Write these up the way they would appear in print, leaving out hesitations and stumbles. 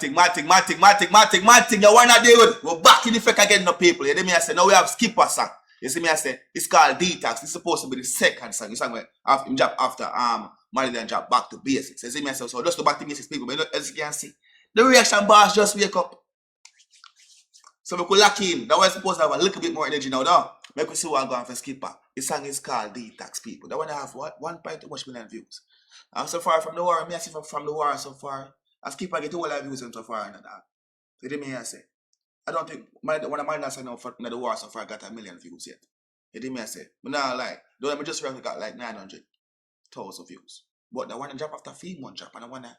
Matic. You wanna deal with? We're back in effect again, no people. You hear me? I say, now we have Skippa song. You see me? I say, it's called Detox. It's supposed to be the second song. The song where after him drop after Money and drop back to basics. You see me? I say, so just go back to basics, people. But as you can see, the reaction bars just wake up. So we could lock in. That was supposed to have a little bit more energy now, though. Make we see what I'm going for Skippa. The song is called Detox, people. That one have what? 1.2 million views. And so far from the war, I see from the war so far. I Skippa get all the views so far. You hear me? I say, I don't think one of my last now for the war so far got 1 million views yet. You hear me? I say, but now like, don't let me just got like 900,000 views. But the one that drop after 3 months drop and the one that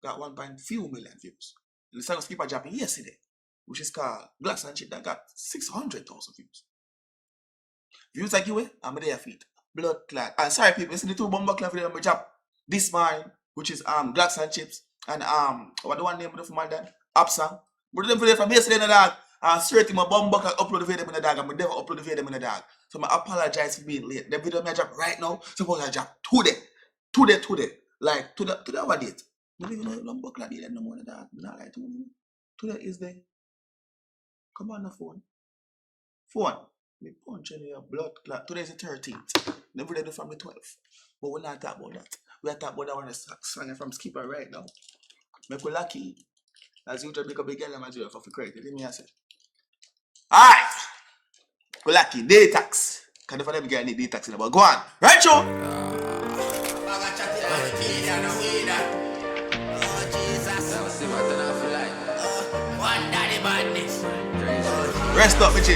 got 1.2 million views. And the song Skippa dropping yesterday, which is called Glass and Shit, that got 600,000 views. Views like you, I'm there feet. Blood clot. And sorry people, see the two bomber clot for them drop this mine, which is Glass and Chips, and what the one name of the man then? Upsang. But them for them from yesterday in the dog. And straight in my bomber clot upload the video in the dog, and I never upload the video in the dog. So I apologize for being late. The video I drop right now, suppose I drop today. Like to the other date. Don't even know bomber clot date no more in the dog. Not like today is the come on the phone. Me punch in your blood clot. Today is the 13th. Never did it from the 12th. But we're not talking about that. We're talking about that one song from Skippa right now. Make we lucky. As you just make a big girl as well for credit. Let me say. Alright. We lucky. Detox. Can you find them girl need detox in the ball? Go on. Right, Joe? Rest up, bitch.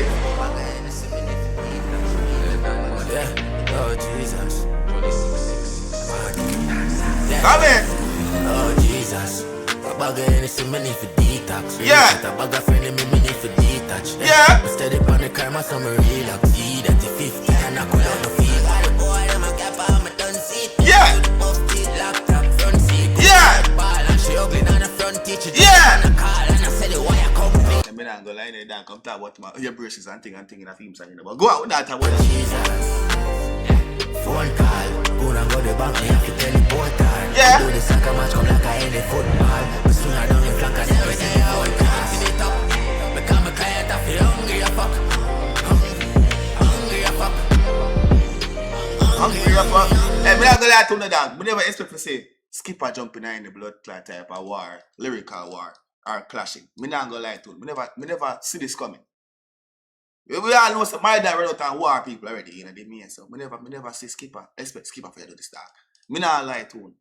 Yeah, oh Jesus. Come in. Oh Jesus. Baga any money for detox. Yeah. Baga friend me money for detox. Yeah. Instead of on the car, my summer relax. See that the 50 and I could out the feet. The boy, I'm a cap, I'm a done seat. Yeah. Laptop front seat. Yeah. Ball and she ugly on the front teacher. Yeah. And I call and I said, why I come play? I'm not gonna lie there, come talk about your braces and thing in a film song. But go out with that about that. Jesus. Phone call. Go and go the bank, they have to teleport time. Yeah. Do the soccer match, come like I any football. But soon I don't get flank and everything phone call. See it up. Become a client, I feel hungry, I fuck. Hungry, I fuck. Hungry, I fuck. Hey, I'm not gonna lie to you, dog. I never expect to say Skippa jumping in the blood clot type of war, lyrical war, or clashing. I'm not gonna lie to you. I never see this coming. We all know some my dad wrote on war people already, you know, they mean so. I never see Skippa, expect Skippa for you to do this stuff. I not lie to him.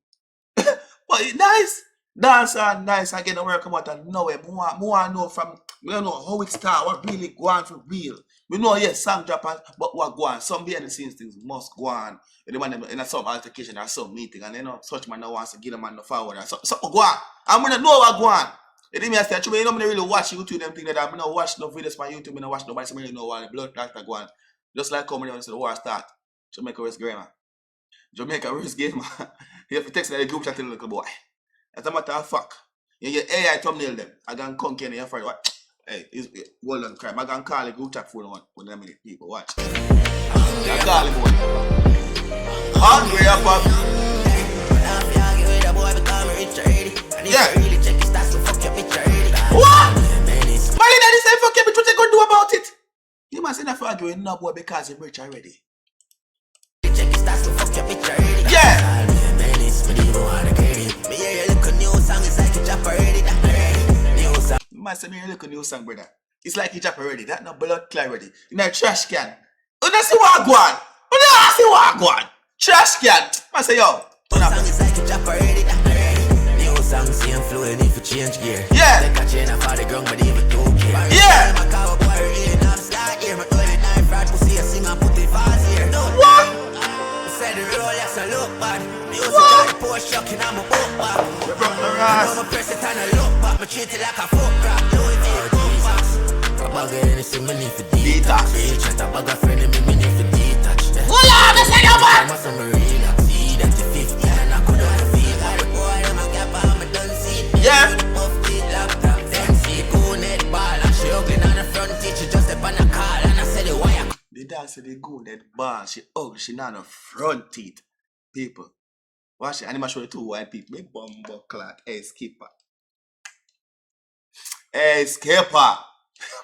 But it's nice. Dance and nice again the work come out and know it. More know from we don't know how it start, what really go on for real. We know yes, song drop but what go on. Some behind the scenes things must go on. The man in some altercation or some meeting and you know such man no wants to give the man the forward or something go on. I'm gonna know what go on. You know me I say, you know me really watch YouTube them thing that I don't watch no videos on YouTube, I don't watch nobody, so I really know what the blood clot go on. Just like how many when the war start. Jamaica West Gamer. Jamaica West Gamer. You have to text the group chat to the little boy. As a matter of fact, you get AI thumbnail them. I can conk in your friend. What? Hey, it's well done crime. I can call the group chat for one minute people. Watch. I call the boy. Hungry up up. Yeah. What? Molly daddy say fuck you, but what you gonna do about it? You must say that for arguing no boy because you're rich already. Yeah. You must say me look a new song, brother. It's like you drop already. That no blood clear already. In a trash can. You don't see what go on. You don't see what go on. Trash can. I say yo. Song same flow, you need to change gear. Yeah. Take a chain off the ground, but even don't care. Yeah. What? Said the roll, yes, I look bad. Music like a poor shocking, I'm a book back. I'm a press it and I look back. Me treat it like a folk rap. Louis V. Boombox. A bag of anything, me need for detox. Real chat, a bag of friend, me need for detox. Hold on, let's say your man. I'm a summer relax. See that the 50 and I could not feel. Like the boy, I'm a gap, I'm a done seat. Yeah. Laptop, then see go net ball. And she ugly on the front teacher, just up on a call. And I said, why I the dancer they go that ball. She ugly, she not on front teeth. People. Watch it, and I'm show you two white people. Me bumbo clock, Skippa. Hey, Skippa.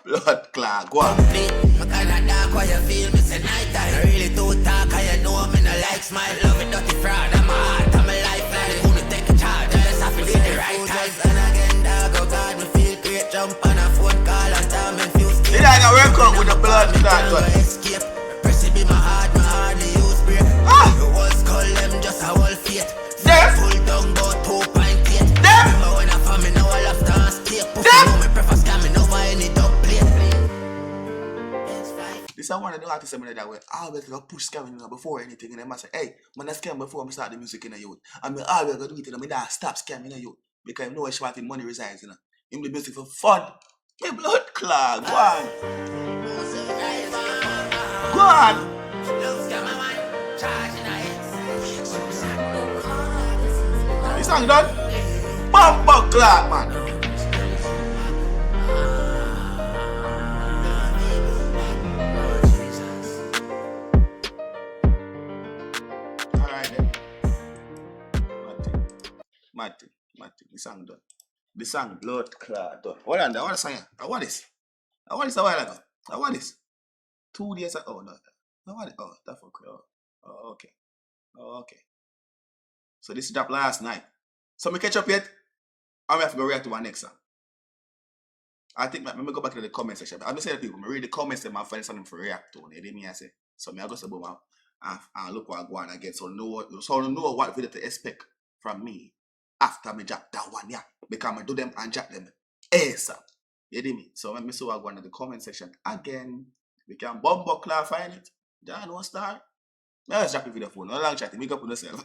Blood clot, go on. Me kinda dark, why you feel me say night time. I really too talk, I know me no like smile. Love it, dirty fraud, I'm a heart, I'm a lifeline. Couldn't take a charge, I just have to do the right time. And again, dog, oh God, me feel great. Jump on a phone call and time and fuse. Did I got work out with the blood clot? Escape, press it be my heart the use break. The walls call them just a whole fate. Full down, but 2.8. Remember when I found me, now I love dance tape. Pussy, know me prefer scamming over any dog plate. This is one of the artists that way. I always go push scamming before anything, and I say, hey, man, I scam before I start the music in the youth. And I always go do it, and I don't stop scamming the youth. Because I know where the money resides, you know. In the music for fun. My blood clot, go on. Go on. This song done? Bumper clot, man. Matty, the song done. The song blood clot done. Hold on, I want to sing. I want this a while ago. I want this 2 days ago. Oh no, I want it. Oh, that's for oh, okay. Oh, okay. So this dropped last night. So me catch up yet? I'm gonna have to go react to my next song. I think let me go back to the comment section. I'm saying to people, I read the comments and I find something for react to. You know me I say. So me I go say boom and look what I go on again. So know what video to expect from me after me drop that one, yeah. Because I do them and drop them ASAP. You know me? So let me see what I go on in the comment section again. We can bumbo clarify it. John, what's that? Let's drop the video phone. No long chatting. Make up on yourself.